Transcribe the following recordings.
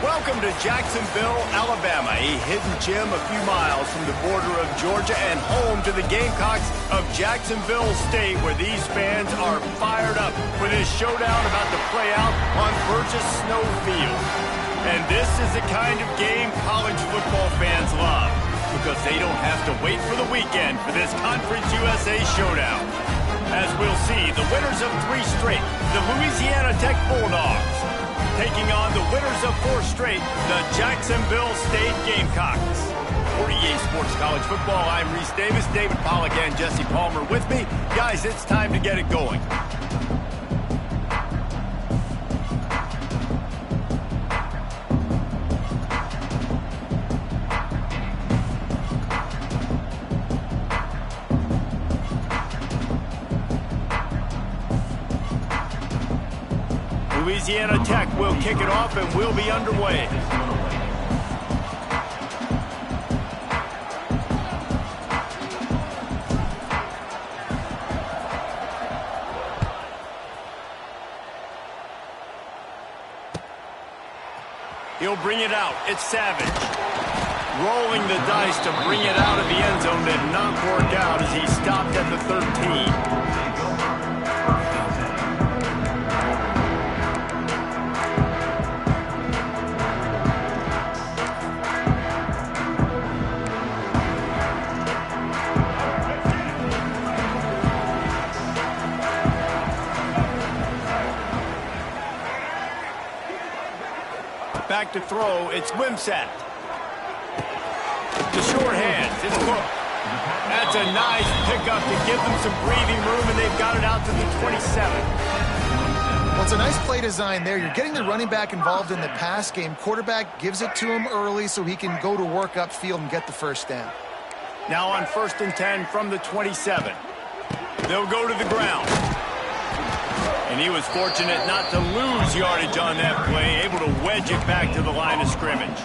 Welcome to Jacksonville, Alabama, a hidden gem a few miles from the border of Georgia and home to the Gamecocks of Jacksonville State, where these fans are fired up for this showdown about to play out on Burgess Snow Field. And this is the kind of game college football fans love, because they don't have to wait for the weekend for this Conference USA showdown. As we'll see, the winners of 3 straight, the Louisiana Tech Bulldogs, taking on the winners of 4 straight, the Jacksonville State Gamecocks. For EA Sports College Football, I'm Reese Davis, David Pollack, and Jesse Palmer with me. Guys, it's time to get it going. Louisiana Tech will kick it off and we'll be underway. He'll bring it out. It's Savage. Rolling the dice to bring it out of the end zone did not work out as he stopped at the 13. Back to throw, it's Wimsatt. The short hands, it's Cook. That's a nice pickup to give them some breathing room, and they've got it out to the 27. Well, it's a nice play design there. You're getting the running back involved in the pass game. Quarterback gives it to him early so he can go to work upfield and get the first down. Now on 1st and 10 from the 27. They'll go to the ground. And he was fortunate not to lose yardage on that play, able to wedge it back to the line of scrimmage.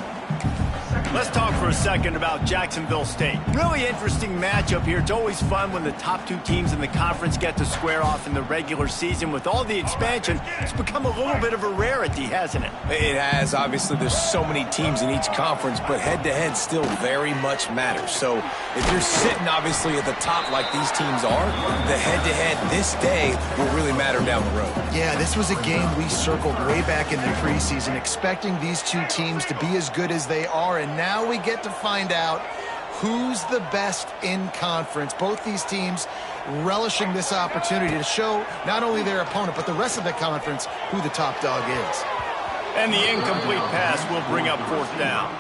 Let's talk for a second about Jacksonville State. Really interesting matchup here. It's always fun when the top 2 teams in the conference get to square off in the regular season. With all the expansion, it's become a little bit of a rarity, hasn't it? It has. Obviously, there's so many teams in each conference, but head-to-head still very much matters. So if you're sitting, obviously, at the top like these teams are, the head-to-head this day will really matter down the road. Yeah, this was a game we circled way back in the preseason, expecting these 2 teams to be as good as they are, and now we get to find out who's the best in conference. Both these teams relishing this opportunity to show not only their opponent, but the rest of the conference who the top dog is. And the incomplete pass will bring up 4th down.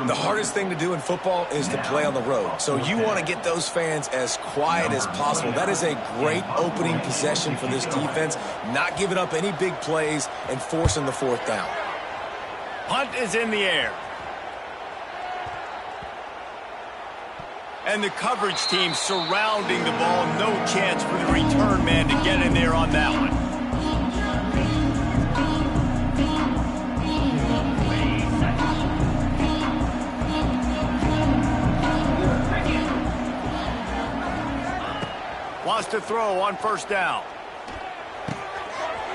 The hardest thing to do in football is to play on the road. So you want to get those fans as quiet as possible. That is a great opening possession for this defense, not giving up any big plays and forcing the 4th down. Punt is in the air. And the coverage team surrounding the ball. No chance for the return man to get in there on that one. Wants to throw on 1st down.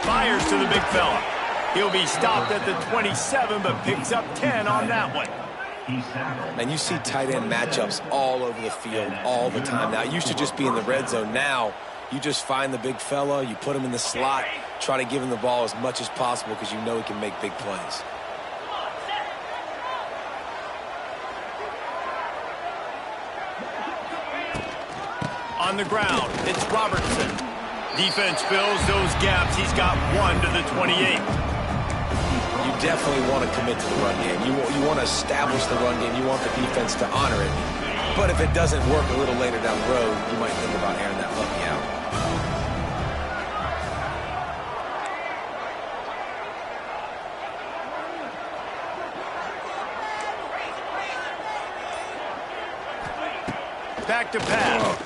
Fires to the big fella. He'll be stopped at the 27, but picks up 10 on that one. And you see tight end matchups all over the field all the time. Now, it used to just be in the red zone. Now, you just find the big fella, you put him in the slot, try to give him the ball as much as possible because you know he can make big plays. On the ground, it's Robertson. Defense fills those gaps. He's got 1 to the 28. You definitely want to commit to the run game. You want to establish the run game. You want the defense to honor it. But if it doesn't work a little later down the road, you might think about airing that puppy out. Back to pass.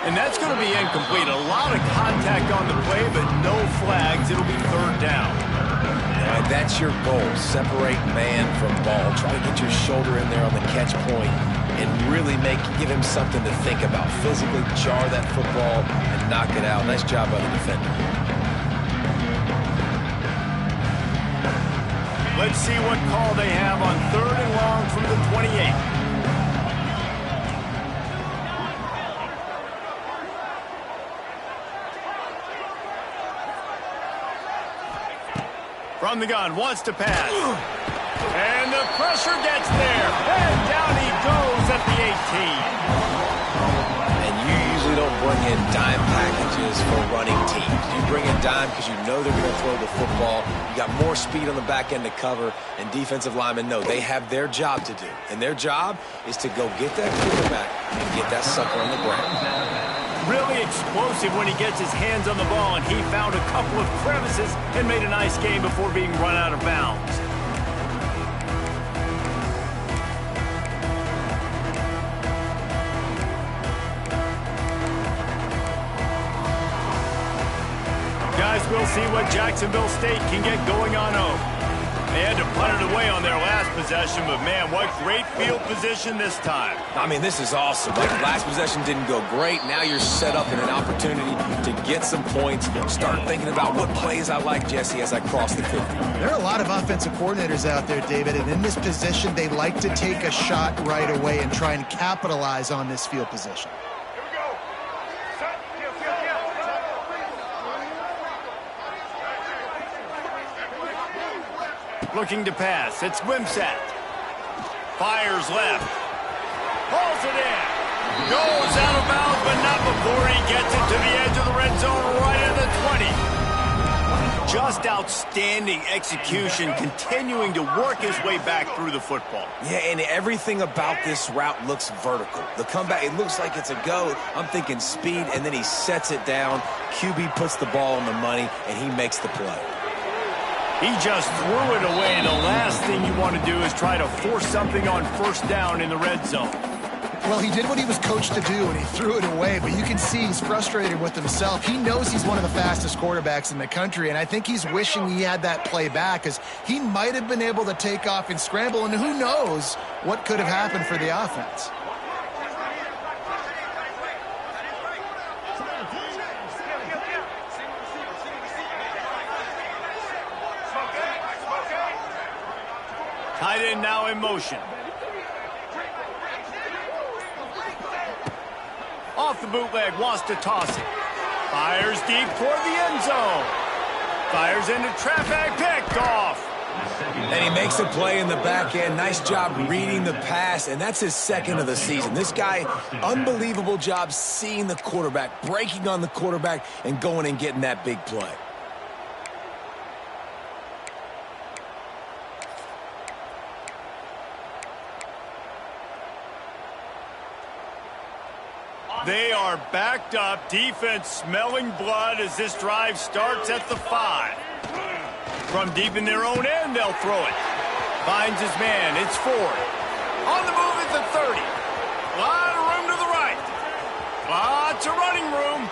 And that's going to be incomplete. A lot of contact on the play, but no flags. It'll be 3rd down. And that's your goal. Separate man from ball. Try to get your shoulder in there on the catch point and really give him something to think about. Physically jar that football and knock it out. Nice job by the defender. Let's see what call they have on 3rd and long from the 28. From the gun, wants to pass. And the pressure gets there. And down he goes at the 18. And you usually don't bring in dime packages for running teams. You bring in dime because you know they're going to throw the football. You got more speed on the back end to cover, and defensive linemen know they have their job to do. And their job is to go get that quarterback and get that sucker on the ground. Really explosive when he gets his hands on the ball, and he found a couple of crevices and made a nice game before being run out of bounds. Guys, we'll see what Jacksonville State can get going on home. They had to punt it away on their last possession, but man, what great field position this time. I mean, this is awesome. Like, last possession didn't go great. Now you're set up in an opportunity to get some points. Start thinking about what plays I like, Jesse, as I cross the 50. There are a lot of offensive coordinators out there, David, and in this position, they like to take a shot right away and try and capitalize on this field position. Looking to pass. It's Wimsatt. Fires left. Pulls it in. Goes out of bounds, but not before he gets it to the edge of the red zone right at the 20. Just outstanding execution, continuing to work his way back through the football. Yeah, and everything about this route looks vertical. The comeback, it looks like it's a go. I'm thinking speed, and then he sets it down. QB puts the ball on the money, and he makes the play. He just threw it away. The last thing you want to do is try to force something on 1st down in the red zone. Well, he did what he was coached to do, and he threw it away, but you can see he's frustrated with himself. He knows he's one of the fastest quarterbacks in the country, and I think he's wishing he had that play back, because he might have been able to take off and scramble, and who knows what could have happened for the offense. Tight end now in motion. Off the bootleg, wants to toss it. Fires deep toward the end zone. Fires into traffic, picked off. And he makes a play in the back end. Nice job reading the pass, and that's his 2nd of the season. This guy, unbelievable job seeing the quarterback, breaking on the quarterback, and going and getting that big play. They are backed up, defense smelling blood as this drive starts at the 5. From deep in their own end, they'll throw it. Finds his man, it's Ford. On the move at the 30. Lot of room to the right. Lots of running room.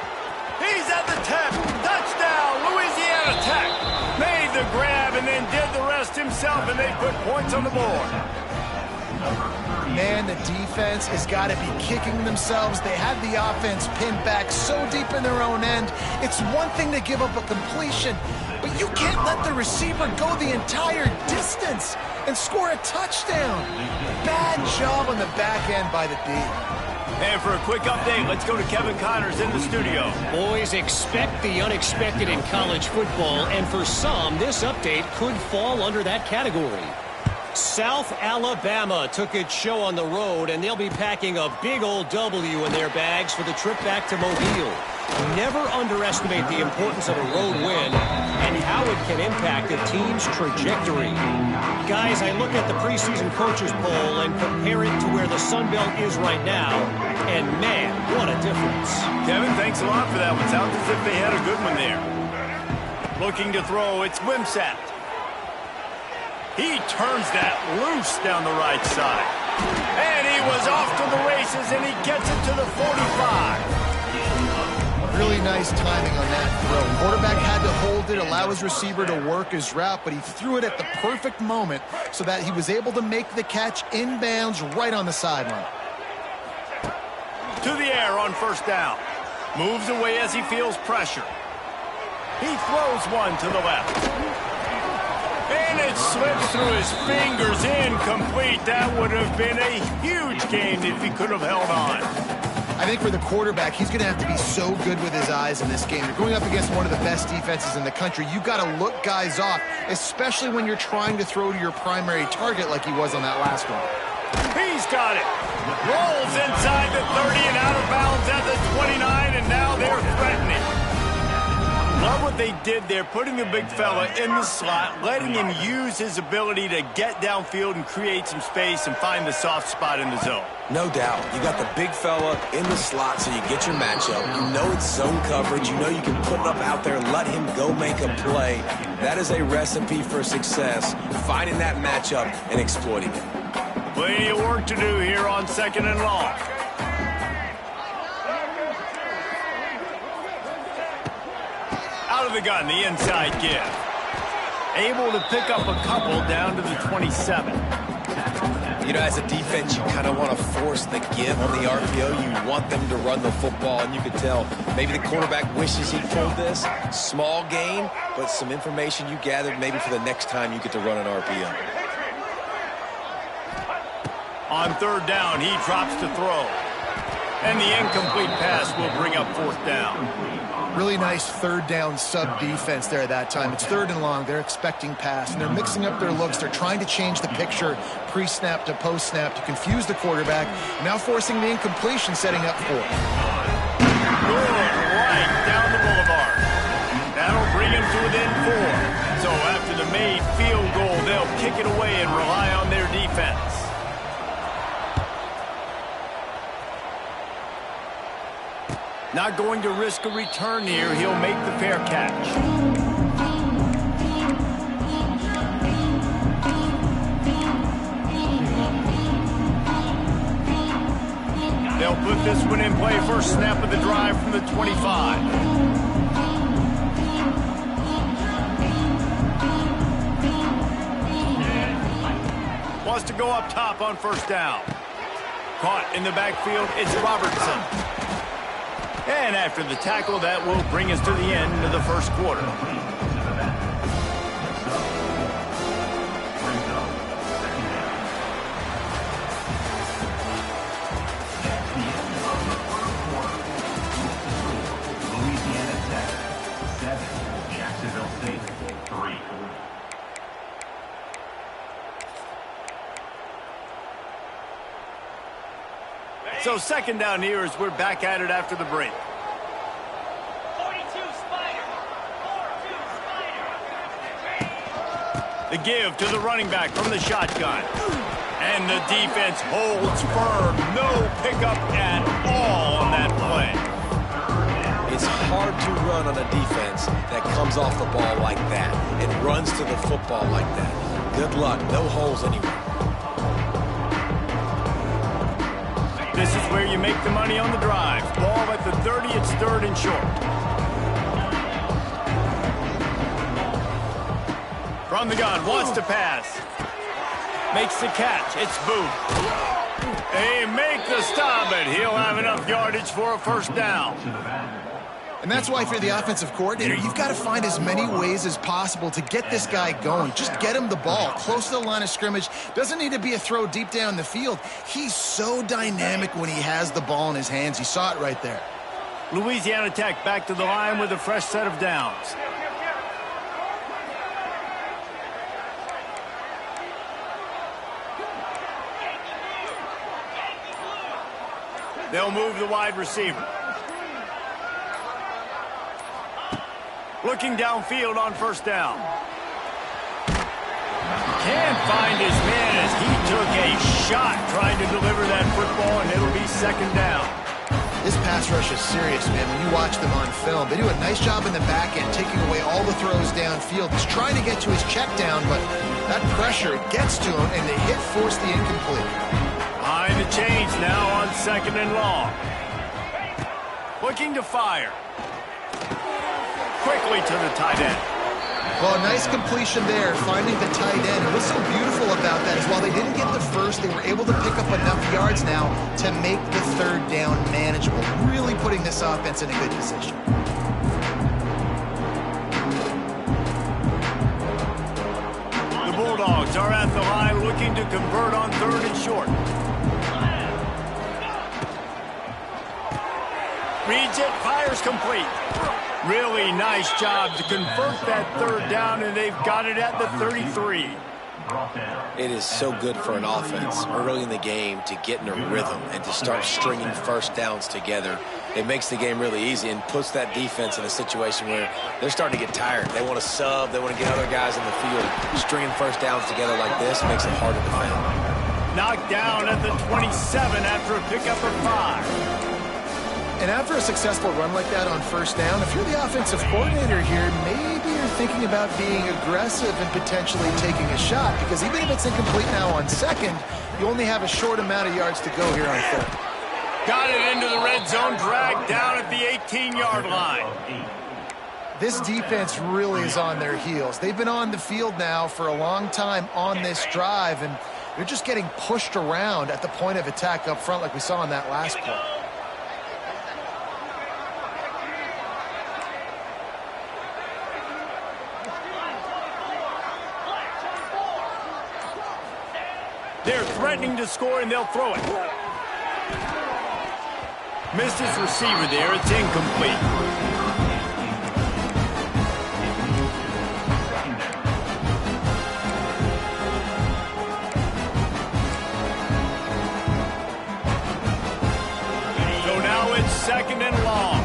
He's at the 10. Touchdown, Louisiana Tech. Made the grab and then did the rest himself, and they put points on the board. Man, the defense has got to be kicking themselves. They had the offense pinned back so deep in their own end. It's one thing to give up a completion, but you can't let the receiver go the entire distance and score a touchdown. Bad job on the back end by the D. And for a quick update, let's go to Kevin Connors in the studio. Boys, expect the unexpected in college football, and for some, this update could fall under that category. South Alabama took its show on the road, and they'll be packing a big old W in their bags for the trip back to Mobile. Never underestimate the importance of a road win and how it can impact a team's trajectory. Guys, I look at the preseason coaches poll and compare it to where the Sun Belt is right now, and man, what a difference. Kevin, thanks a lot for that one. Sounds as if they had a good one there. Looking to throw, it's Wimsatt. He turns that loose down the right side. And he was off to the races, and he gets it to the 45. Really nice timing on that throw. Quarterback had to hold it, allow his receiver to work his route, but he threw it at the perfect moment so that he was able to make the catch inbounds right on the sideline. To the air on 1st down. Moves away as he feels pressure. He throws one to the left. And It slips through his fingers, incomplete. That would have been a huge gain if he could have held on. I think for the quarterback, he's going to have to be so good with his eyes in this game. You're going up against one of the best defenses in the country. You've got to look guys off, especially when you're trying to throw to your primary target like he was on that last one. He's got it. Rolls inside the 30 and out of bounds at the 29, and now they're threatening. Love what they did there, putting the big fella in the slot, letting him use his ability to get downfield and create some space and find the soft spot in the zone. No doubt. You got the big fella in the slot so you get your matchup. You know it's zone coverage. You know you can put it up out there and let him go make a play. That is a recipe for success, finding that matchup and exploiting it. Plenty of work to do here on 2nd and long. Out of the gun, the inside give. Able to pick up a couple down to the 27. You know, as a defense, you kind of want to force the give on the RPO. You want them to run the football, and you can tell maybe the quarterback wishes he pulled this. Small gain, but some information you gathered maybe for the next time you get to run an RPO. On 3rd down, he drops to throw. And the incomplete pass will bring up 4th down. Really nice 3rd down sub defense there that time. It's 3rd and long. They're expecting pass, and they're mixing up their looks. They're trying to change the picture pre-snap to post-snap to confuse the quarterback. Now forcing the incompletion, setting up 4th. Good, right down the boulevard. That'll bring him to within 4. So after the made field goal, they'll kick it away and rely on their defense. Not going to risk a return here. He'll make the fair catch. They'll put this one in play. First snap of the drive from the 25. Wants to go up top on 1st down. Caught in the backfield. It's Robertson. And after the tackle, that will bring us to the end of the 1st quarter. Louisiana Tech 7, Jacksonville State 3. So 2nd down here as we're back at it after the break. 42 Spider. 42 Spider. The give to the running back from the shotgun. And the defense holds firm. No pickup at all on that play. It's hard to run on a defense that comes off the ball like that and runs to the football like that. Good luck. No holes anywhere. This is where you make the money on the drive. Ball at the 30, it's 3rd and short. From the gun, wants to pass. Makes the catch, it's Booth. They make the stop, but he'll have enough yardage for a 1st down. And that's why, if you're the offensive coordinator, you've got to find as many ways as possible to get this guy going. Just get him the ball close to the line of scrimmage. Doesn't need to be a throw deep down the field. He's so dynamic when he has the ball in his hands. You saw it right there. Louisiana Tech back to the line with a fresh set of downs. They'll move the wide receiver. Looking downfield on 1st down. Can't find his man as he took a shot trying to deliver that football, and it'll be 2nd down. This pass rush is serious, man. When you watch them on film, they do a nice job in the back end, taking away all the throws downfield. He's trying to get to his check down, but that pressure gets to him, and the hit forced the incomplete. Behind the chains now on 2nd and long. Looking to fire. Quickly to the tight end. Well, a nice completion there, finding the tight end. And what's so beautiful about that is while they didn't get the first, they were able to pick up enough yards now to make the 3rd down manageable, really putting this offense in a good position. The Bulldogs are at the line looking to convert on 3rd and short. Reads it, fires complete. Really nice job to convert that 3rd down, and they've got it at the 33. It is so good for an offense early in the game to get in a rhythm and to start stringing first downs together. It makes the game really easy and puts that defense in a situation where they're starting to get tired. They want to sub. They want to get other guys in the field. Stringing first downs together like this makes it hard to defend. Knocked down at the 27 after a pickup of 5. And after a successful run like that on 1st down, if you're the offensive coordinator here, maybe you're thinking about being aggressive and potentially taking a shot, because even if it's incomplete now on 2nd, you only have a short amount of yards to go here on 3rd. Got it into the red zone, dragged down at the 18-yard line. This defense really is on their heels. They've been on the field now for a long time on this drive, and they're just getting pushed around at the point of attack up front like we saw in that last play. They're threatening to score, and they'll throw it. Missed his receiver there. It's incomplete. So now it's 2nd and long.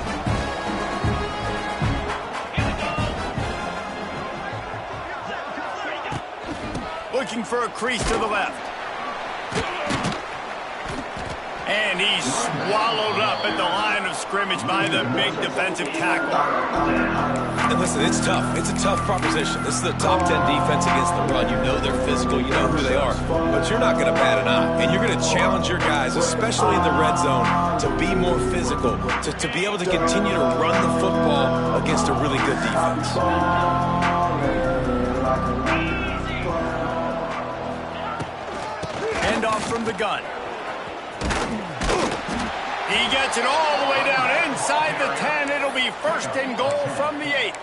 Looking for a crease to the left. And he's swallowed up at the line of scrimmage by the big defensive tackle. And listen, it's tough. It's a tough proposition. This is the top 10 defense against the run. You know they're physical. You know who they are. But you're not going to bat an eye. And you're going to challenge your guys, especially in the red zone, to be more physical, to be able to continue to run the football against a really good defense. Hand off from the gun. He gets it all the way down inside the 10. It'll be 1st and goal from the 8.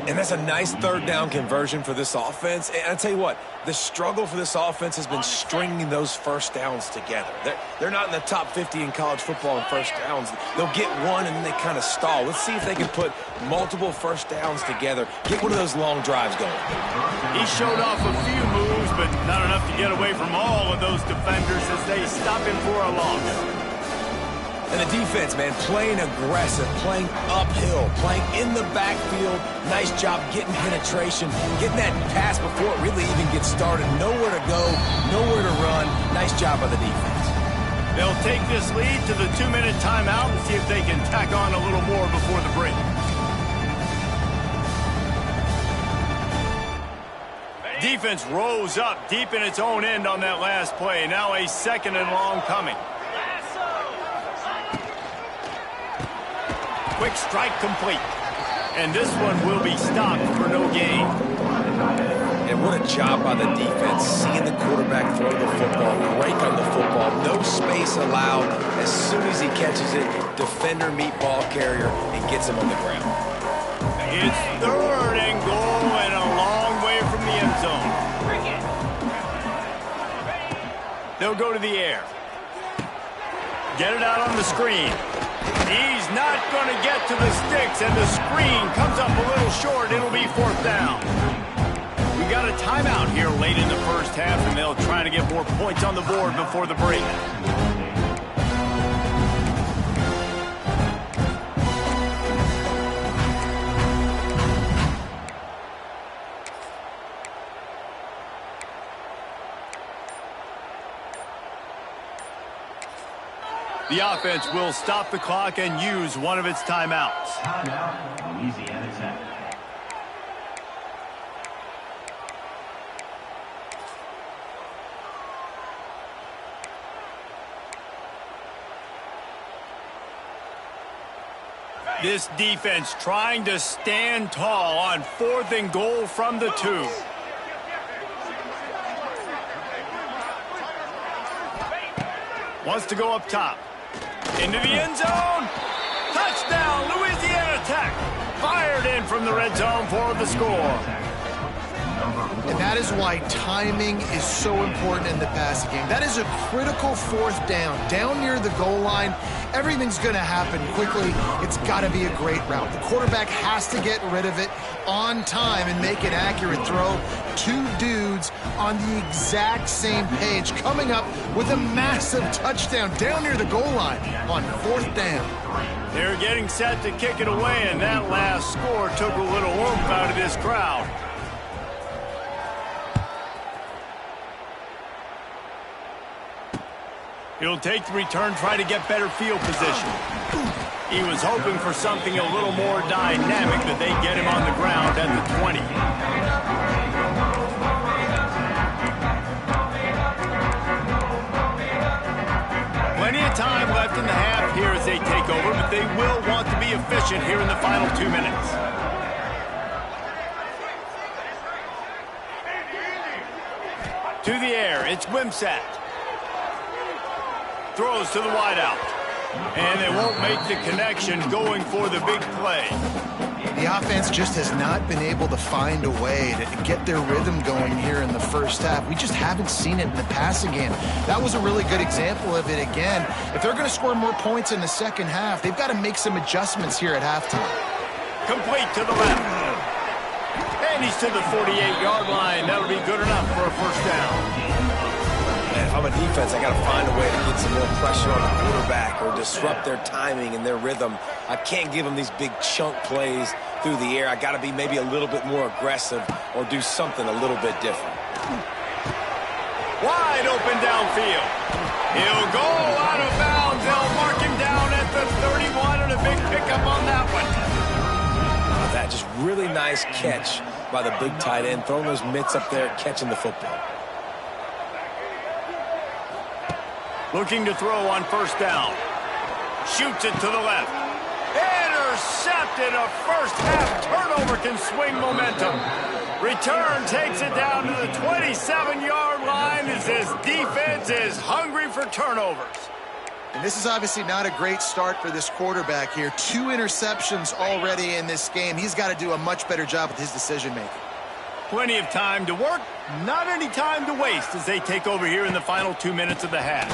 And that's a nice 3rd down conversion for this offense. And I tell you what, the struggle for this offense has been stringing those first downs together. They're not in the top 50 in college football in first downs. They'll get one and then they kind of stall. Let's see if they can put multiple first downs together. Get one of those long drives going. He showed off a few moves, but not enough to get away from all of those defenders as they stop him for a loss. And the defense, man, playing aggressive, playing uphill, playing in the backfield. Nice job getting penetration, getting that pass before it really even gets started. Nowhere to go, nowhere to run. Nice job by the defense. They'll take this lead to the 2-minute timeout and see if they can tack on a little more before the break. Defense rose up deep in its own end on that last play. Now a 2nd and long coming. Quick strike complete. And this one will be stopped for no gain. And what a job by the defense, seeing the quarterback throw the football, break on the football, no space allowed. As soon as he catches it, defender meet ball carrier and gets him on the ground. It's 3rd and goal and a long way from the end zone. They'll go to the air. Get it out on the screen. He's not going to get to the sticks, and the screen comes up a little short. It'll be 4th down. We got a timeout here late in the first half, and they'll try to get more points on the board before the break. The offense will stop the clock and use one of its timeouts. Timeout, Louisiana Tech. This defense trying to stand tall on 4th and goal from the 2. Wants to go up top. Into the end zone. Touchdown, Louisiana Tech. Fired in from the red zone for the score. And that is why timing is so important in the passing game. That is a critical fourth down. Down near the goal line, everything's going to happen quickly. It's got to be a great route. The quarterback has to get rid of it on time and make an accurate throw. Two dudes on the exact same page coming up with a massive touchdown down near the goal line on fourth down. They're getting set to kick it away, and that last score took a little oomph out of this crowd. He'll take the return, try to get better field position. He was hoping for something a little more dynamic, but they get him on the ground at the 20. Plenty of time left in the half here as they take over, but they will want to be efficient here in the final 2 minutes. To the air, it's Wimsatt. Throws to the wideout. And they won't make the connection going for the big play. The offense just has not been able to find a way to get their rhythm going here in the first half. We just haven't seen it in the passing game. That was a really good example of it again. If they're going to score more points in the second half, they've got to make some adjustments here at halftime. Complete to the left. And he's to the 48-yard line. That'll be good enough for a first down. And if I'm a defense, I got to find a way to get some more pressure on the quarterback or disrupt their timing and their rhythm. I can't give them these big chunk plays through the air. I got to be maybe a little bit more aggressive or do something a little bit different. Wide open downfield. He'll go out of bounds. They'll mark him down at the 31 and a big pickup on that one. That just really nice catch by the big tight end, throwing those mitts up there, catching the football. Looking to throw on first down. Shoots it to the left. Intercepted. A first half turnover can swing momentum. Return takes it down to the 27-yard line as this defense is hungry for turnovers. And this is obviously not a great start for this quarterback here. 2 interceptions already in this game. He's got to do a much better job with his decision-making. Plenty of time to work, not any time to waste as they take over here in the final 2 minutes of the half.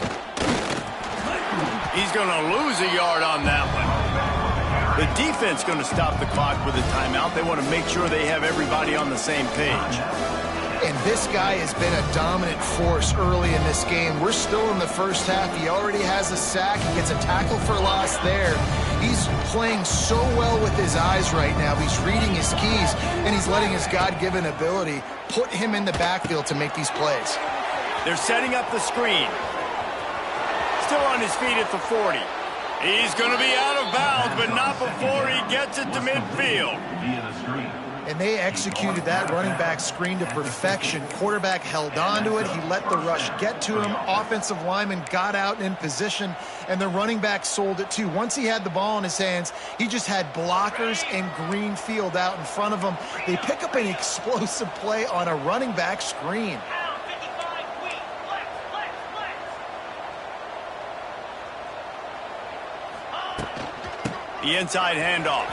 He's going to lose a yard on that one. The defense going to stop the clock with a timeout. They want to make sure they have everybody on the same page. And this guy has been a dominant force early in this game. We're still in the first half. He already has a sack. He gets a tackle for loss there. He's playing so well with his eyes right now. He's reading his keys, and he's letting his God-given ability put him in the backfield to make these plays. They're setting up the screen. Still on his feet at the 40. He's going to be out of bounds, but not before he gets it to midfield. And they executed that running back screen to perfection. Quarterback held on to it. He let the rush get to him. Offensive lineman got out in position, and the running back sold it too. Once he had the ball in his hands, he just had blockers and green field out in front of him. They pick up an explosive play on a running back screen. The inside handoff.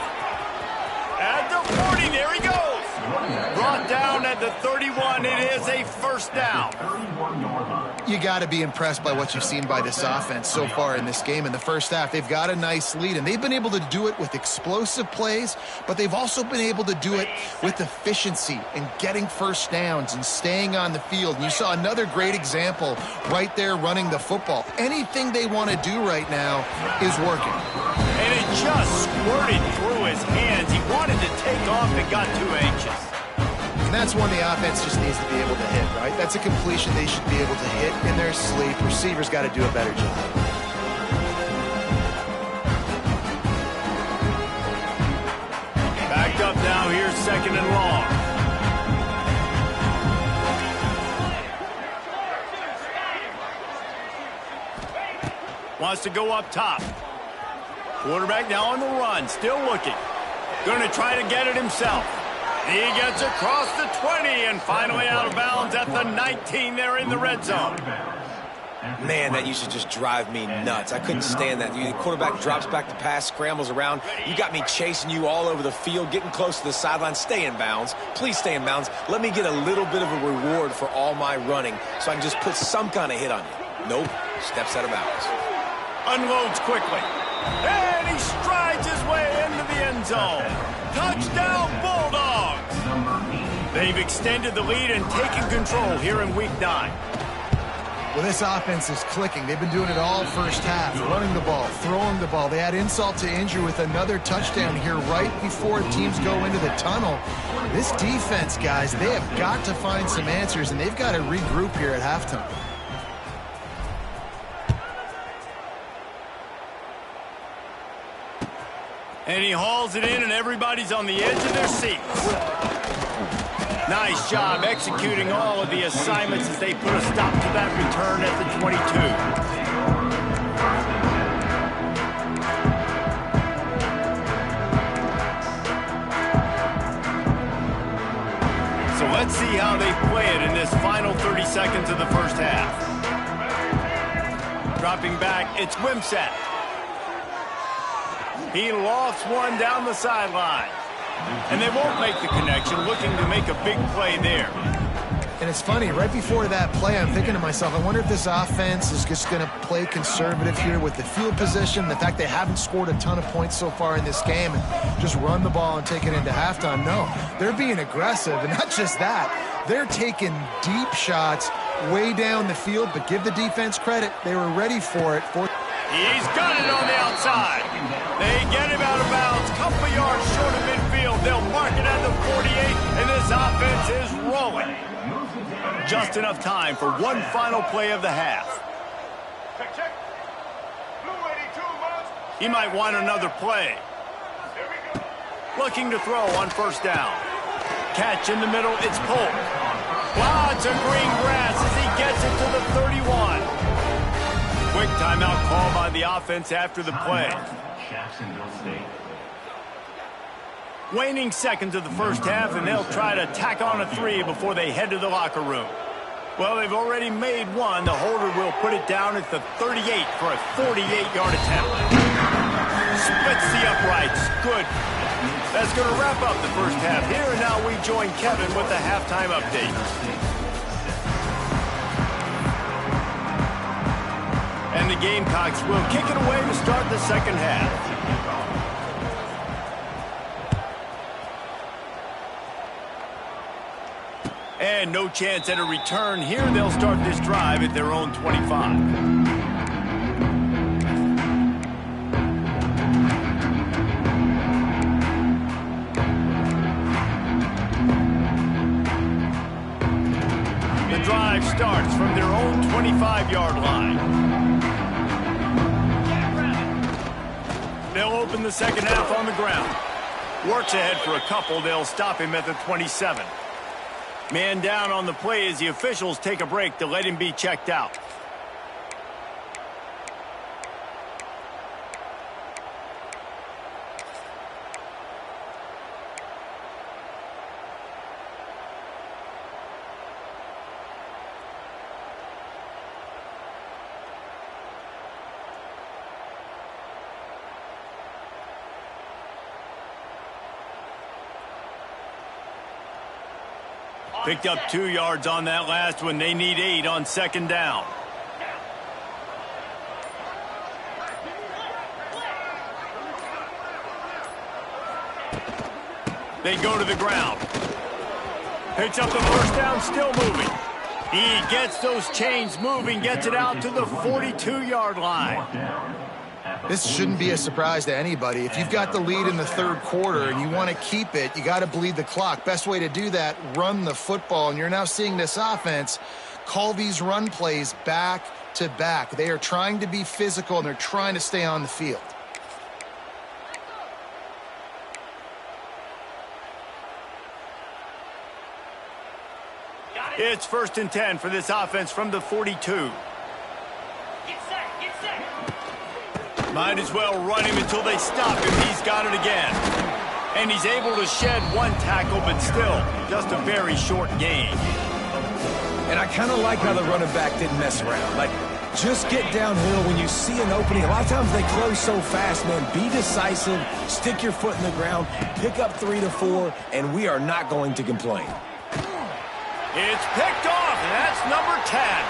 At the 40, there he goes. Brought down at the 31, it is a first down. You got to be impressed by what you've seen by this offense so far in this game. In the first half, they've got a nice lead, and they've been able to do it with explosive plays, but they've also been able to do it with efficiency and getting first downs and staying on the field. And you saw another great example right there running the football. Anything they want to do right now is working. And it just squirted through his hands. He wanted to take off and got too anxious. And that's one the offense just needs to be able to hit, right? That's a completion they should be able to hit in their sleep. Receivers got to do a better job. Backed up now here, second and long. Wants to go up top. Quarterback now on the run, still looking. Going to try to get it himself. He gets across the 20 and finally out of bounds at the 19 there in the red zone. Man, that used to just drive me nuts. I couldn't stand that. The quarterback drops back to pass, scrambles around. You got me chasing you all over the field, getting close to the sideline. Stay in bounds. Please stay in bounds. Let me get a little bit of a reward for all my running so I can just put some kind of hit on you. Nope. Steps out of bounds. Unloads quickly. And he strides his way into the end zone. Touchdown, Bulldogs! They've extended the lead and taken control here in Week 9. Well, this offense is clicking. They've been doing it all first half, running the ball, throwing the ball. They add insult to injury with another touchdown here right before teams go into the tunnel. This defense, guys, they have got to find some answers, and they've got to regroup here at halftime. And he hauls it in, and everybody's on the edge of their seats. Nice job executing all of the assignments as they put a stop to that return at the 22. So let's see how they play it in this final 30 seconds of the first half. Dropping back, it's Wimsatt. He lofts one down the sideline. And they won't make the connection, looking to make a big play there. And it's funny, right before that play, I'm thinking to myself, I wonder if this offense is just going to play conservative here with the field position, the fact they haven't scored a ton of points so far in this game, and just run the ball and take it into halftime. No, they're being aggressive, and not just that, they're taking deep shots way down the field, but give the defense credit, they were ready for it. He's got it on the outside. They get him out of bounds, couple yards short of midfield. They'll mark it at the 48, and this offense is rolling. Just enough time for one final play of the half. He might want another play. Looking to throw on first down. Catch in the middle, it's Polk. Lots of green grass as he gets it to the 31. Quick timeout call by the offense after the play. Waning seconds of the first half, and they'll try to tack on a 3 before they head to the locker room. Well, they've already made one. The holder will put it down at the 38 for a 48-yard attempt. Splits the uprights. Good. That's going to wrap up the first half here, and now we join Kevin with the halftime update. And the Gamecocks will kick it away to start the second half. And no chance at a return here. They'll start this drive at their own 25. The drive starts from their own 25-yard line. They'll open the second half on the ground. Works ahead for a couple. They'll stop him at the 27. Man down on the play as the officials take a break to let him be checked out. Picked up 2 yards on that last one. They need 8 on second down. They go to the ground. Picks up the first down, still moving. He gets those chains moving, gets it out to the 42-yard line. This shouldn't be a surprise to anybody. If you've got the lead in the third quarter and you want to keep it, you got to bleed the clock. Best way to do that, run the football. And you're now seeing this offense call these run plays back to back. They are trying to be physical, and they're trying to stay on the field. It's 1st and 10 for this offense from the 42. Might as well run him until they stop him. He's got it again. And he's able to shed one tackle, but still, just a very short gain. And I kind of like how the running back didn't mess around. Like, Just get downhill when you see an opening. A lot of times they close so fast, man. Be decisive, stick your foot in the ground, pick up 3 to 4, and we are not going to complain. It's picked off, and that's number 10.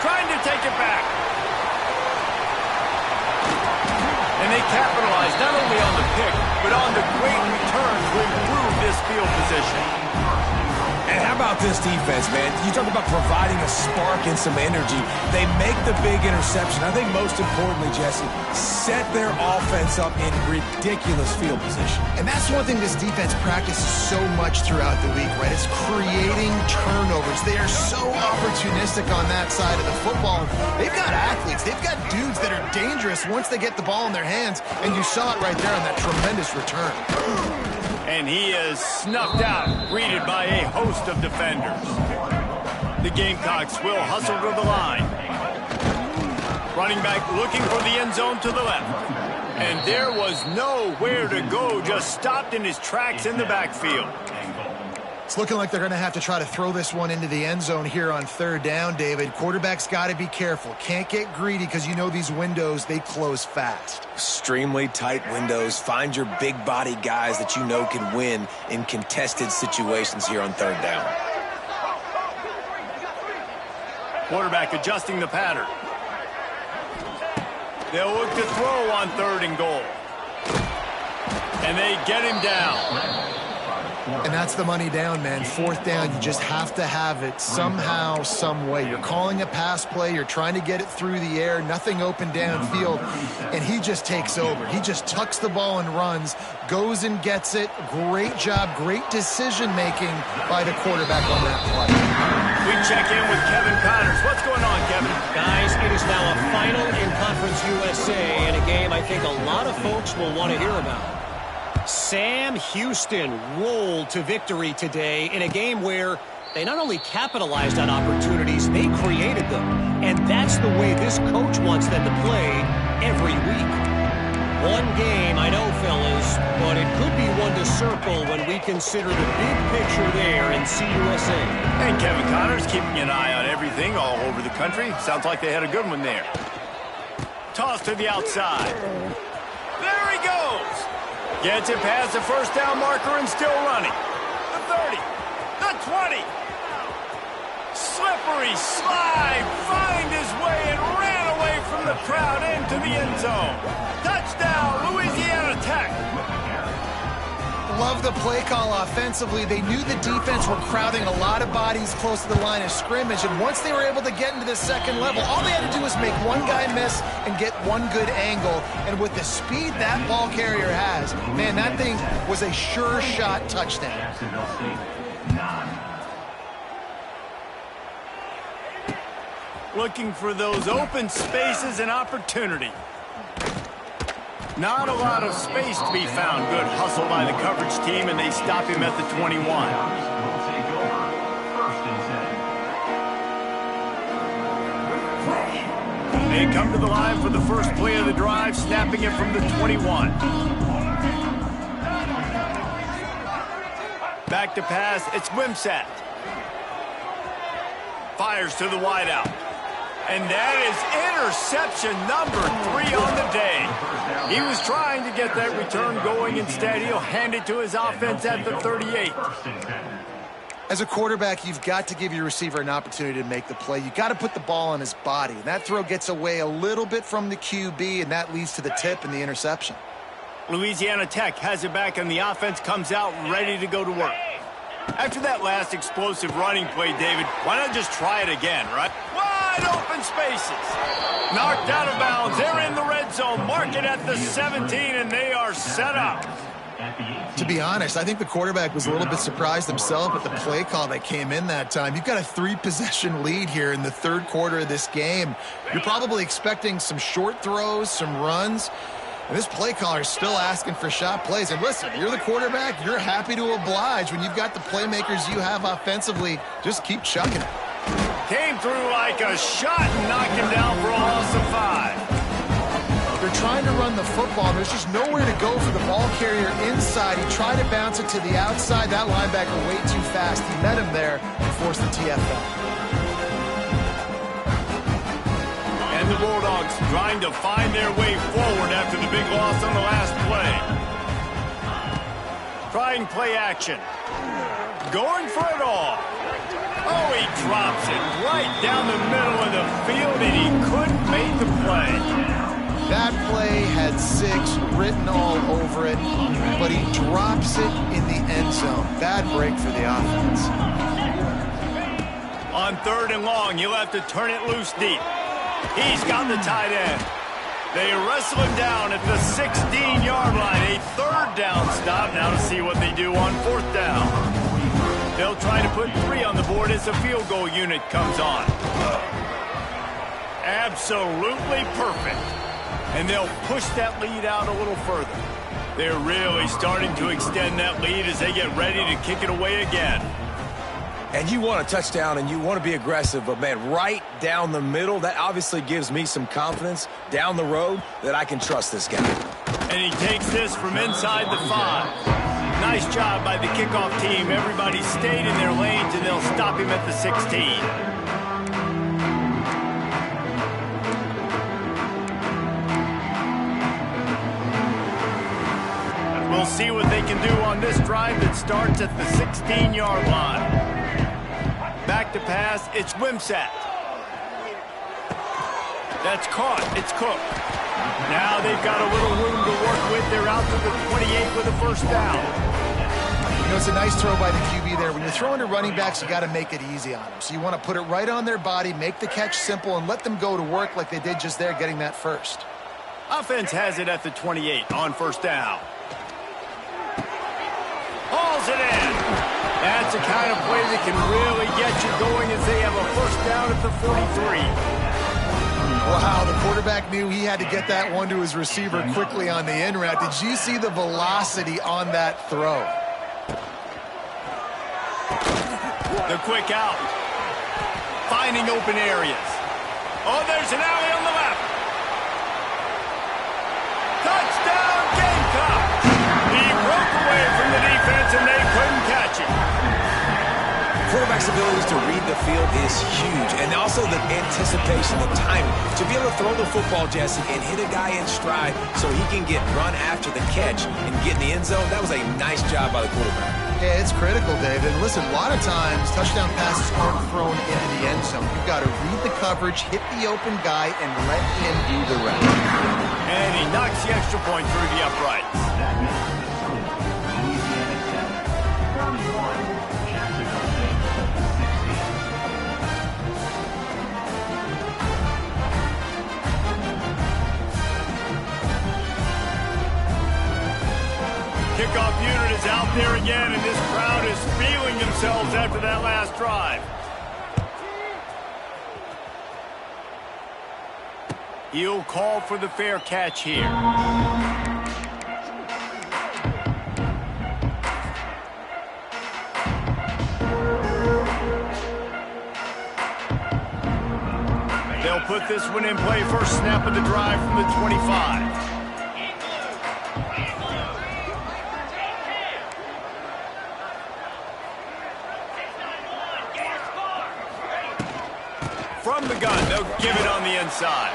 Trying to take it back. And they capitalize not only on the pick, but on the great return to improve this field position. And how about this defense, man? You talk about providing a spark and some energy. They make the big interception. I think most importantly, Jesse, set their offense up in ridiculous field position. And that's one thing this defense practices so much throughout the week, right? It's creating turnovers. They are so opportunistic on that side of the football. They've got athletes. They've got dudes that are dangerous once they get the ball in their hands. And you saw it right there on that tremendous return. And he is snuffed out, greeted by a host of defenders. The Gamecocks will hustle to the line. Running back looking for the end zone to the left. And there was nowhere to go, just stopped in his tracks in the backfield. It's looking like they're going to have to try to throw this one into the end zone here on third down, David. Quarterback's got to be careful. Can't get greedy because you know these windows, they close fast. Extremely tight windows. Find your big body guys that you know can win in contested situations here on third down. Quarterback adjusting the pattern. They'll look to throw on 3rd and goal. And they get him down. And that's the money down, man. 4th down, you just have to have it somehow, some way. You're calling a pass play. You're trying to get it through the air. Nothing open downfield. And he just takes over. He just tucks the ball and runs, goes and gets it. Great job, great decision-making by the quarterback on that play. We check in with Kevin Connors. What's going on, Kevin? Guys, it is now a final in Conference USA in a game I think a lot of folks will want to hear about. Sam Houston rolled to victory today in a game where they not only capitalized on opportunities, they created them. And that's the way this coach wants them to play every week. One game, I know, fellas, but it could be one to circle when we consider the big picture there in CUSA. And Kevin Connors keeping an eye on everything all over the country. Sounds like they had a good one there. Toss to the outside. There he goes. Gets it past the first down marker and still running. The 30. The 20. Slippery slide. Find his way and ran away from the crowd into the end zone. Touchdown, Louisiana Tech. Love the play call offensively. They knew the defense were crowding a lot of bodies close to the line of scrimmage, and once they were able to get into the second level, all they had to do was make one guy miss and get one good angle. And with the speed that ball carrier has, man, that thing was a sure shot touchdown. Jacksonville State, 9. Looking for those open spaces and opportunity. Not a lot of space to be found. Good hustle by the coverage team, and they stop him at the 21. Will take over. 1st and 10. They come to the line for the first play of the drive, snapping it from the 21. Back to pass, it's Wimsatt. Fires to the wideout. And that is interception number 3 on the day. He was trying to get that return going. Instead, he'll hand it to his offense at the 38. As a quarterback, you've got to give your receiver an opportunity to make the play. You've got to put the ball on his body. And that throw gets away a little bit from the QB, and that leads to the tip and the interception. Louisiana Tech has it back, and the offense comes out ready to go to work. After that last explosive running play, David, why not just try it again, right? Wide open spaces. Knocked out of bounds. They're in the red zone. Mark it at the 17, and they are set up. To be honest, I think the quarterback was a little bit surprised himself at the play call that came in that time. You've got a 3-possession lead here in the 3rd quarter of this game. You're probably expecting some short throws, some runs. And this play caller is still asking for shot plays. And listen, you're the quarterback. You're happy to oblige. When you've got the playmakers you have offensively, just keep chucking it. Came through like a shot and knocked him down for a loss of 5. They're trying to run the football. There's just nowhere to go for the ball carrier inside. He tried to bounce it to the outside. That linebacker way too fast. He met him there and forced the TFL. And the Bulldogs trying to find their way forward after the big loss on the last play. Trying play action. Going for it all. Oh, he drops it right down the middle of the field, and he couldn't make the play. That play had 6 written all over it, but he drops it in the end zone. Bad break for the offense. On 3rd and long, he'll have to turn it loose deep. He's got the tight end. They wrestle him down at the 16-yard line. A 3rd down stop. Now to see what they do on 4th down. They'll try to put 3 on the board as the field goal unit comes on. Absolutely perfect. And they'll push that lead out a little further. They're really starting to extend that lead as they get ready to kick it away again. And you want a touchdown and you want to be aggressive, but, man, right down the middle, that obviously gives me some confidence down the road that I can trust this guy. And he takes this from inside the 5. Nice job by the kickoff team. Everybody stayed in their lanes, and they'll stop him at the 16. We'll see what they can do on this drive that starts at the 16-yard line. Back to pass, it's Wimsatt. That's caught, it's Cook. Now they've got a little room to work with. They're out to the 28 with a 1st down. You know, it's a nice throw by the QB there. When you're throwing to running backs, you got to make it easy on them. So you want to put it right on their body, make the catch simple, and let them go to work like they did just there, getting that 1st. Offense has it at the 28 on 1st down. Hauls it in. That's the kind of play that can really get you going as they have a 1st down at the 43. Wow, the quarterback knew he had to get that one to his receiver quickly on the in route. Did you see the velocity on that throw? The quick out. Finding open areas. Oh, there's an alley on the left. Touchdown, Gamecock! He broke away from the defense, and they couldn't catch him. Quarterback's abilities to read the field is huge, and also the anticipation, the timing. To be able to throw the football, Jesse, and hit a guy in stride so he can get run after the catch and get in the end zone, that was a nice job by the quarterback. Yeah, it's critical, David. And listen, a lot of times, touchdown passes aren't thrown into the end zone. You've got to read the coverage, hit the open guy, and let him do the rest. And he knocks the extra point through the uprights. That misses. Louisiana Tech, 31, Jacksonville State, 16. Kickoff unit is out there again, and this crowd is feeling themselves after that last drive. He'll call for the fair catch here. They'll put this one in play. First snap of the drive from the 25. From the gun, they'll give it on the inside.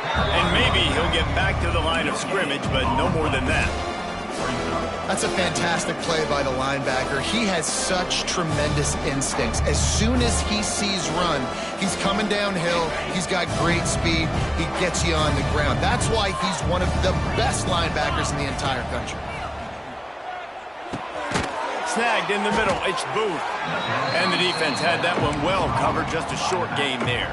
And maybe he'll get back to the line of scrimmage, but no more than that. That's a fantastic play by the linebacker. He has such tremendous instincts. As soon as he sees run, he's coming downhill. He's got great speed. He gets you on the ground. That's why he's one of the best linebackers in the entire country. Snagged in the middle, it's Booth. And the defense had that one well covered, just a short gain there.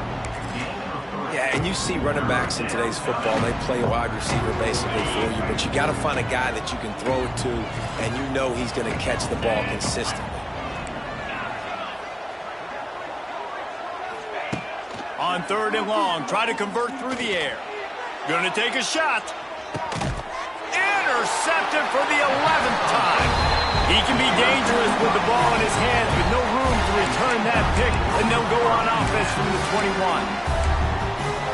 Yeah, and you see running backs in today's football, they play wide receiver basically for you, but you got to find a guy that you can throw it to, and you know he's going to catch the ball consistently. On 3rd and long, try to convert through the air. Gonna take a shot. Intercepted for the 11th time. He can be dangerous with the ball in his hands, but no room to return that pick, and they'll go on offense from the 21.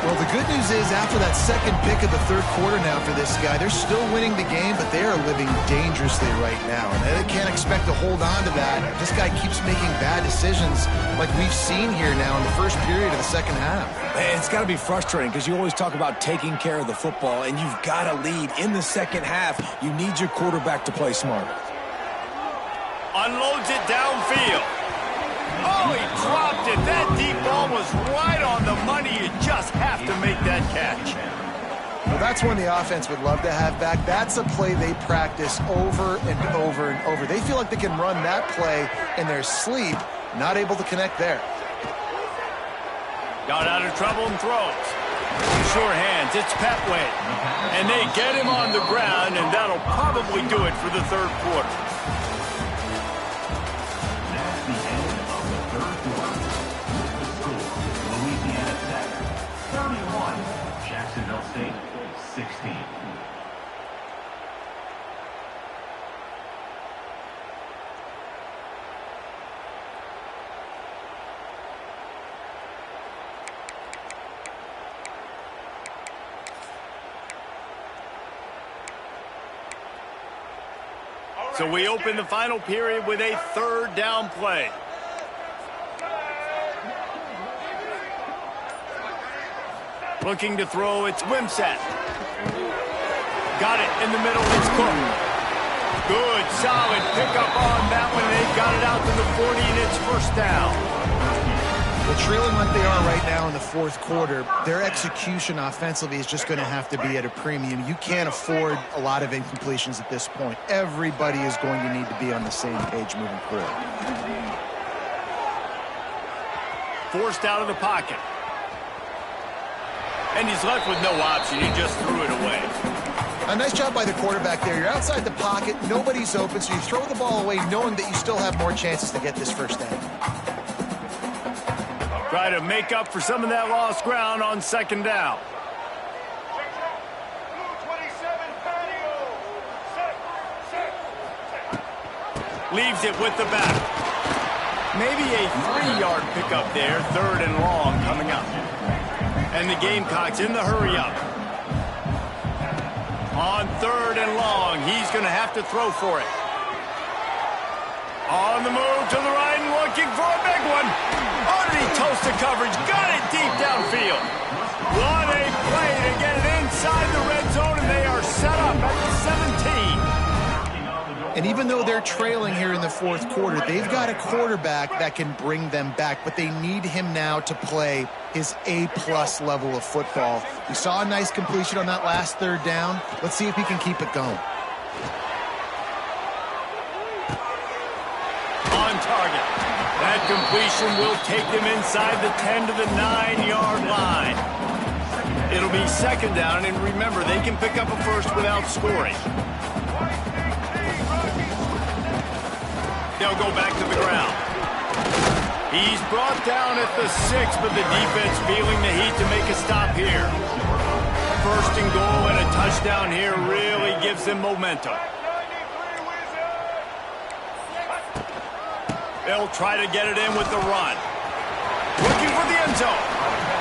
Well, the good news is after that second pick of the third quarter now for this guy, they're still winning the game, but they are living dangerously right now. And they can't expect to hold on to that. This guy keeps making bad decisions like we've seen here now in the first period of the second half. Man, it's got to be frustrating because you always talk about taking care of the football, and you've got to lead in the second half. You need your quarterback to play smart. Unloads it downfield. Oh, he dropped it. That deep ball was right on the money. You just have to make that catch. Well, that's one the offense would love to have back. That's a play they practice over and over and over. They feel like they can run that play in their sleep, not able to connect there. Got out of trouble and throws. Sure hands, it's Petway. And they get him on the ground, and that'll probably do it for the third quarter. Jacksonville State, 16. So we open the final period with a third down play. Looking to throw, it's Wimsatt. Got it in the middle, it's Cook. Good, solid pickup on that one. They got it out to the 40, and it's first down. Well, trailing like they are right now in the fourth quarter, their execution offensively is just going to have to be at a premium. You can't afford a lot of incompletions at this point. Everybody is going to need to be on the same page moving forward. Forced out of the pocket. And he's left with no option. He just threw it away. A nice job by the quarterback there. You're outside the pocket. Nobody's open, so you throw the ball away knowing that you still have more chances to get this first down. Try to make up for some of that lost ground on second down. Leaves it with the back. Maybe a 3-yard pickup there. Third and long coming up. And the Gamecocks in the hurry-up. On third and long, he's going to have to throw for it. On the move to the right and looking for a big one. Oh, did he toast the coverage? Got it deep downfield. What a play to get it inside the red zone, and they are set up at the 17. And even though they're trailing here in the fourth quarter, they've got a quarterback that can bring them back, but they need him now to play his A-plus level of football. We saw a nice completion on that last third down. Let's see if he can keep it going. On target. That completion will take them inside the 10 to the 9-yard line. It'll be second down, and remember, they can pick up a first without scoring. They'll go back to the ground. He's brought down at the 6, but the defense feeling the heat to make a stop here. First and goal and a touchdown here really gives them momentum. They'll try to get it in with the run. Looking for the end zone.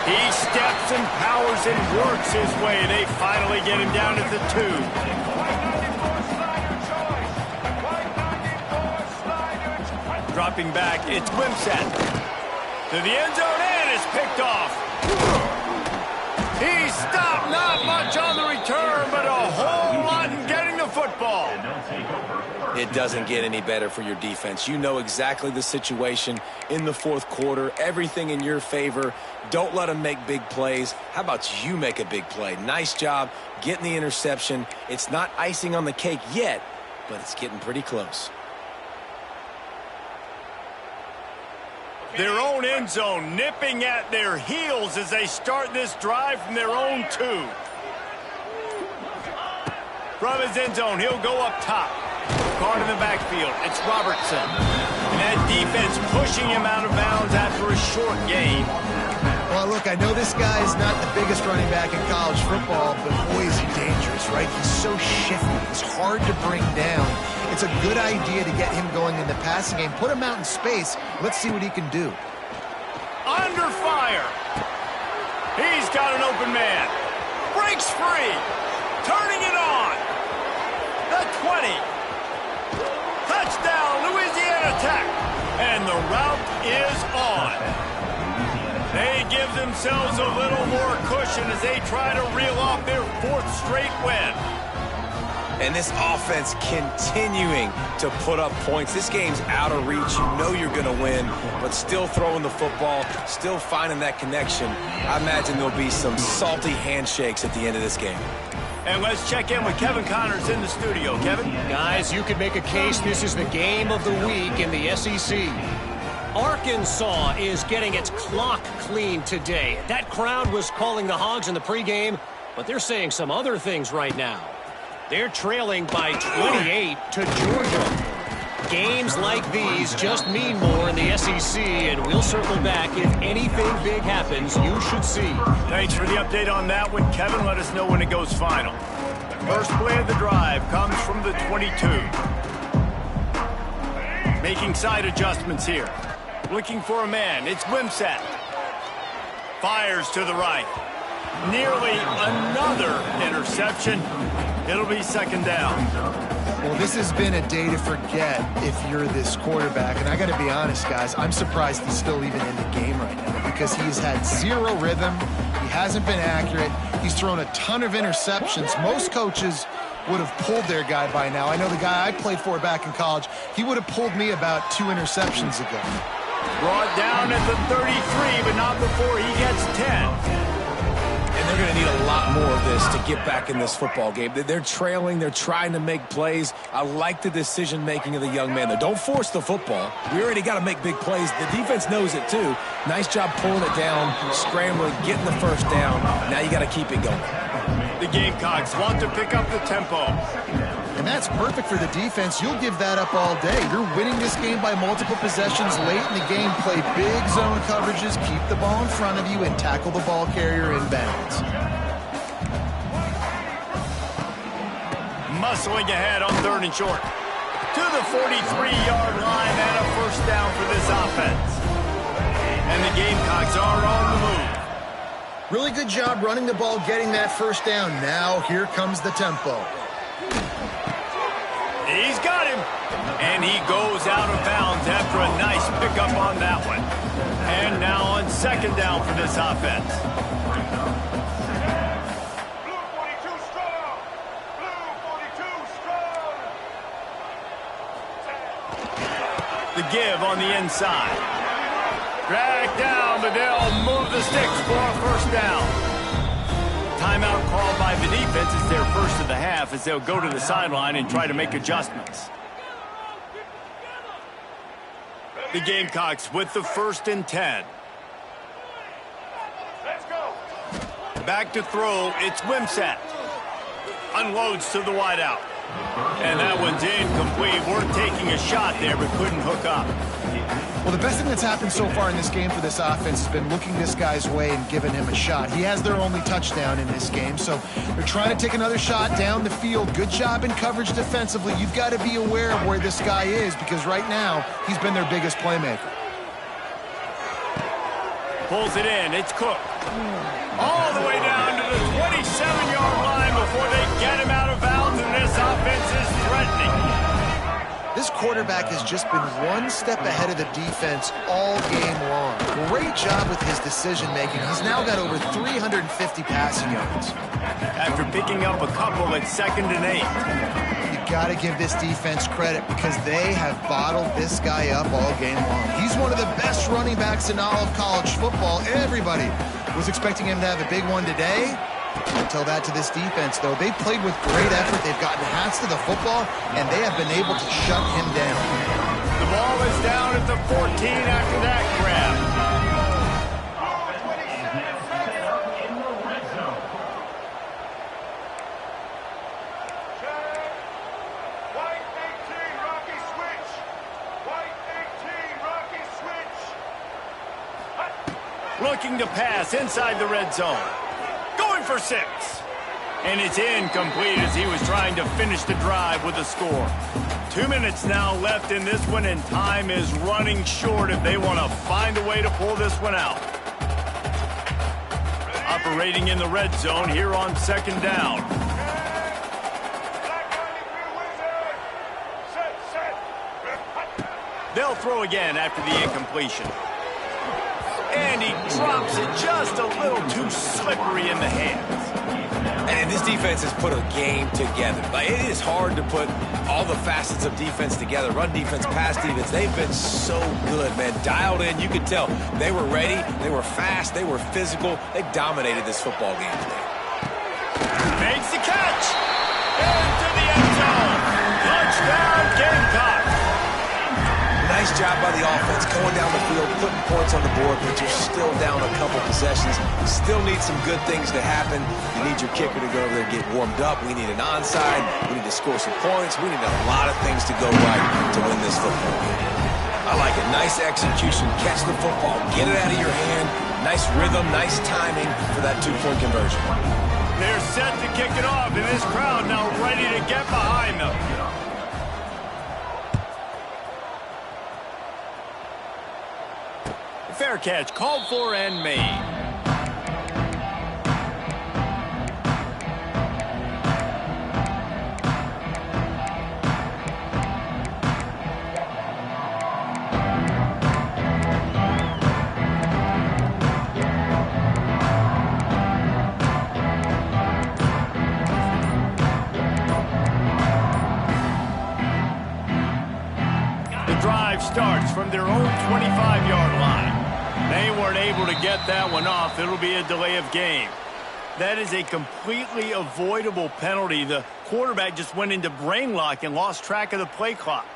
He steps and powers and works his way. They finally get him down at the 2. Dropping back, it's Wimsatt. To the end zone, and it's picked off. He stopped, not much on the return, but a whole lot in getting the football. It doesn't get any better for your defense. You know exactly the situation in the fourth quarter. Everything in your favor. Don't let them make big plays. How about you make a big play? Nice job getting the interception. It's not icing on the cake yet, but it's getting pretty close. Their own end zone nipping at their heels as they start this drive from their own 2. From his end zone, he'll go up top. Guard in the backfield, it's Robertson. And that defense pushing him out of bounds after a short gain. Well, look, I know this guy is not the biggest running back in college football, but boy, is he dangerous, right? He's so shifty. He's hard to bring down. It's a good idea to get him going in the passing game. Put him out in space. Let's see what he can do. Under fire. He's got an open man. Breaks free. Turning it on. The 20. Touchdown, Louisiana Tech. And the route is on. They give themselves a little more cushion as they try to reel off their 4th straight win. And this offense continuing to put up points. This game's out of reach. You know you're going to win, but still throwing the football, still finding that connection. I imagine there'll be some salty handshakes at the end of this game. And let's check in with Kevin Connors in the studio. Kevin? Guys, you could make a case this is the game of the week in the SEC. Arkansas is getting its clock cleaned today. That crowd was calling the Hogs in the pregame, but they're saying some other things right now. They're trailing by 28 to Georgia. Games like these just mean more in the SEC, and we'll circle back. If anything big happens, you should see. Thanks for the update on that one, Kevin. Let us know when it goes final. First play of the drive comes from the 22. Making side adjustments here. Looking for a man. It's Wimsatt. Fires to the right. Nearly another interception. It'll be second down. Well, this has been a day to forget if you're this quarterback. And I got to be honest, guys, I'm surprised he's still even in the game right now because he's had zero rhythm. He hasn't been accurate. He's thrown a ton of interceptions. Most coaches would have pulled their guy by now. I know the guy I played for back in college, he would have pulled me about 2 interceptions ago. Brought down at the 33, but not before he gets 10. And they're going to need a lot more of this to get back in this football game. They're trailing. They're trying to make plays. I like the decision-making of the young man there. Don't force the football. We already got to make big plays. The defense knows it, too. Nice job pulling it down, scrambling, getting the first down. Now you got to keep it going. The Gamecocks want to pick up the tempo. And that's perfect for the defense. You'll give that up all day. You're winning this game by multiple possessions late in the game. Play big zone coverages, keep the ball in front of you, and tackle the ball carrier in bounds. Muscling ahead on 3rd and short. To the 43-yard line and a first down for this offense. And the Gamecocks are on the move. Really good job running the ball, getting that first down. Now here comes the tempo. He's got him. And he goes out of bounds after a nice pickup on that one. And now on second down for this offense. Blue 42 strong. Blue 42 strong. The give on the inside. Drag down, but they'll move the sticks for a first down. Timeout called by the defense. It's their first of the half as they'll go to the sideline and try to make adjustments. The Gamecocks with the 1st and 10. Let's go. Back to throw. It's Wimsatt. Unloads to the wideout. And that one's incomplete. We're taking a shot there, but couldn't hook up. Well, the best thing that's happened so far in this game for this offense has been looking this guy's way and giving him a shot. He has their only touchdown in this game, so they're trying to take another shot down the field. Good job in coverage defensively. You've got to be aware of where this guy is because right now he's been their biggest playmaker. Pulls it in. It's Cook. All the way down to the 27-yard line before they get him out of bounds, and this offense is threatening. This quarterback has just been one step ahead of the defense all game long. Great job with his decision-making. He's now got over 350 passing yards. After picking up a couple at 2nd and 8. You got to give this defense credit because they have bottled this guy up all game long. He's one of the best running backs in all of college football. Everybody was expecting him to have a big one today. I'll tell that to this defense, though. They've played with great effort. They've gotten hands to the football, and they have been able to shut him down. The ball is down at the 14 after that grab. White 18, Rocky switch. White 18, Rocky switch. Looking to pass inside the red zone. Going for 6. And it's incomplete as he was trying to finish the drive with a score. 2 minutes now left in this one, and time is running short if they want to find a way to pull this one out. A operating in the red zone here on 2nd down. They'll throw again after the incompletion. And he drops it just a little too slippery in the hands. And this defense has put a game together. Like, it is hard to put all the facets of defense together. Run defense, pass defense. They've been so good, man. Dialed in. You could tell they were ready. They were fast. They were physical. They dominated this football game today. Makes the catch. Into the end zone. Touchdown, Gamecocks. Nice job by the offense going down the field, putting points on the board, but you're still down a couple possessions. You still need some good things to happen. You need your kicker to go over there and get warmed up. We need an onside. We need to score some points. We need a lot of things to go right to win this football game. I like it. Nice execution. Catch the football. Get it out of your hand. Nice rhythm, nice timing for that two-point conversion. They're set to kick it off, and this crowd now ready to get behind them. Fair catch called for and made. The drive starts from their own 25-yard line. They weren't able to get that one off. It'll be a delay of game. That is a completely avoidable penalty. The quarterback just went into brain lock and lost track of the play clock.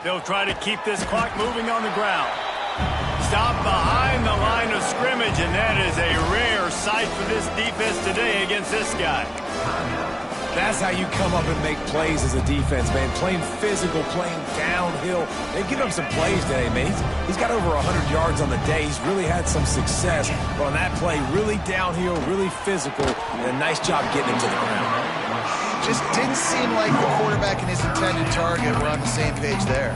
They'll try to keep this clock moving on the ground. Stop behind the line of scrimmage, and that is a rare sight for this defense today against this guy. That's how you come up and make plays as a defense, man. Playing physical, playing downhill. They've given him some plays today, man. He's got over 100 yards on the day. He's really had some success. But on that play, really downhill, really physical, and a nice job getting him to the ground. Just didn't seem like the quarterback and his intended target were on the same page there.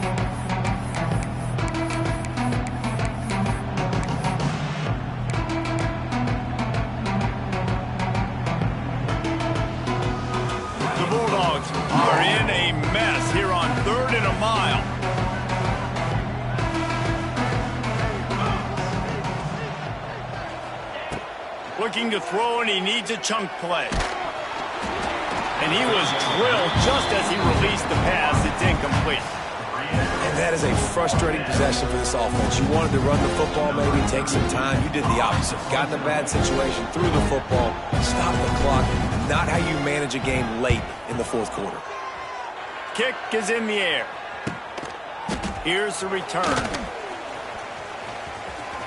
Are in a mess here on 3rd and a mile. Looking to throw, and he needs a chunk play. And he was drilled just as he released the pass. It's incomplete. And that is a frustrating possession for this offense. You wanted to run the football, maybe take some time. You did the opposite. Got in a bad situation, threw the football, stopped the clock. Not how you manage a game late in the 4th quarter. Kick is in the air. Here's the return.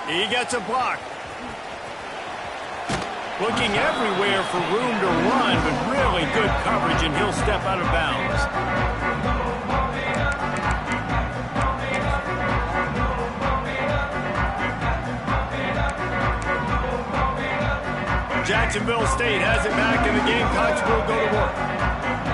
He gets a block. Looking everywhere for room to run, but really good coverage, and he'll step out of bounds. Jacksonville State has it back, and the Gamecocks will go to work.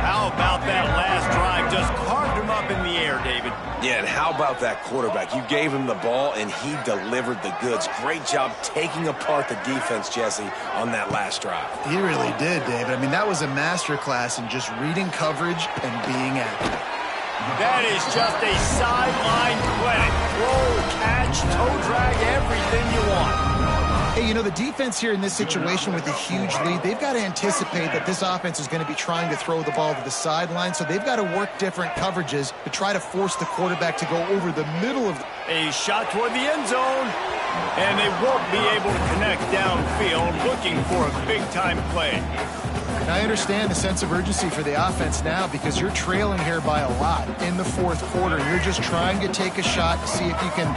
How about that last drive? Just carved him up in the air, David. Yeah, and how about that quarterback? You gave him the ball, and he delivered the goods. Great job taking apart the defense, Jesse, on that last drive. He really did, David. I mean, that was a masterclass in just reading coverage and being accurate. That is just a sideline clinic. Roll, catch, toe drag, everything you want. Hey, you know, the defense here in this situation with a huge lead, they've got to anticipate that this offense is going to be trying to throw the ball to the sideline, so they've got to work different coverages to try to force the quarterback to go over the middle of a shot toward the end zone, and they won't be able to connect downfield, looking for a big-time play. And I understand the sense of urgency for the offense now because you're trailing here by a lot in the 4th quarter. You're just trying to take a shot to see if you can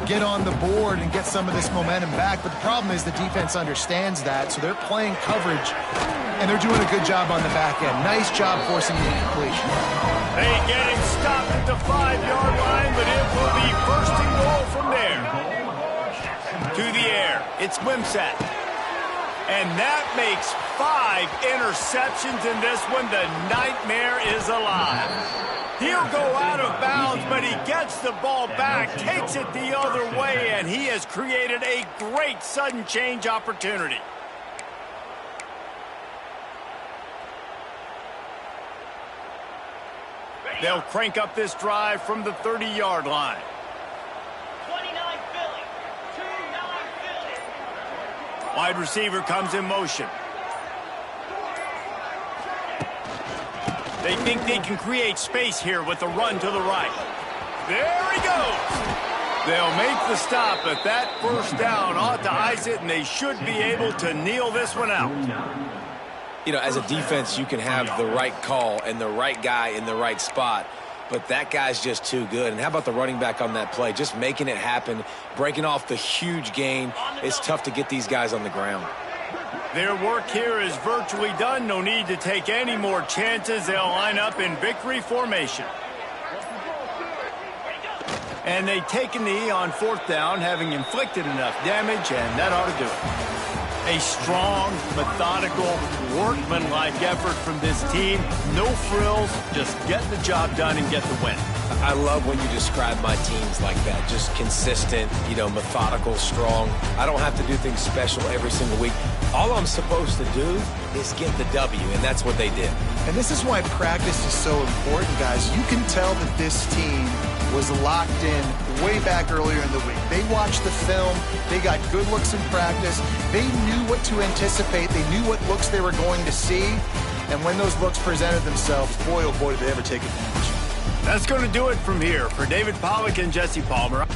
get on the board and get some of this momentum back. But the problem is the defense understands that, so they're playing coverage, and they're doing a good job on the back end. Nice job forcing the completion. They get him stopped at the 5-yard line, but it will be 1st and goal from there. To the air, it's Wimsatt. And that makes 5 interceptions in this one. The nightmare is alive. He'll go out of bounds, but he gets the ball back, takes it the other way, and he has created a great sudden change opportunity. They'll crank up this drive from the 30-yard line. 29 Philly. 2-9 Philly. Wide receiver comes in motion. They think they can create space here with a run to the right. There he goes. They'll make the stop, but that first down ought to ice it, and they should be able to kneel this one out. You know, as a defense, you can have the right call and the right guy in the right spot, but that guy's just too good. And how about the running back on that play? Just making it happen, breaking off the huge gain. It's tough to get these guys on the ground. Their work here is virtually done. No need to take any more chances. They'll line up in victory formation. And they take a knee on fourth down, having inflicted enough damage, and that ought to do it. A strong, methodical, workmanlike effort from this team. No frills, just getting the job done and get the win. I love when you describe my teams like that. Just consistent, you know, methodical, strong. I don't have to do things special every single week. All I'm supposed to do is get the W, and that's what they did. And this is why practice is so important, guys. You can tell that this team was locked in way back earlier in the week. They watched the film. They got good looks in practice. They knew what to anticipate. They knew what looks they were going to see. And when those looks presented themselves, boy, oh boy, did they ever take advantage. That's going to do it from here. For David Pollack and Jesse Palmer.